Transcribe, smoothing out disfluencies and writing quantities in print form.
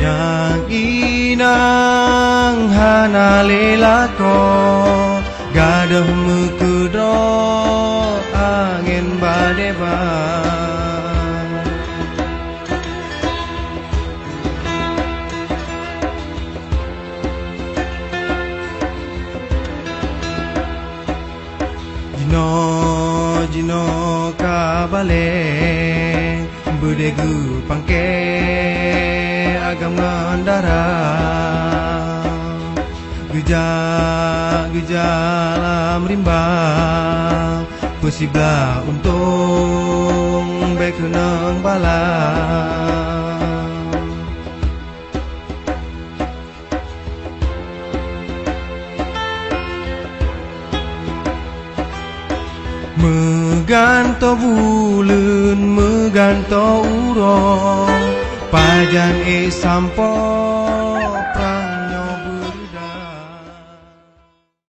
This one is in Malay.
Yang inang hana lelako gadah mukudro angin badeban. Jino kabale budegu pangke agam ngandara gejalam rimba pesibla untung bekenang bala. Meganto bulen, meganto urong, pajan sampo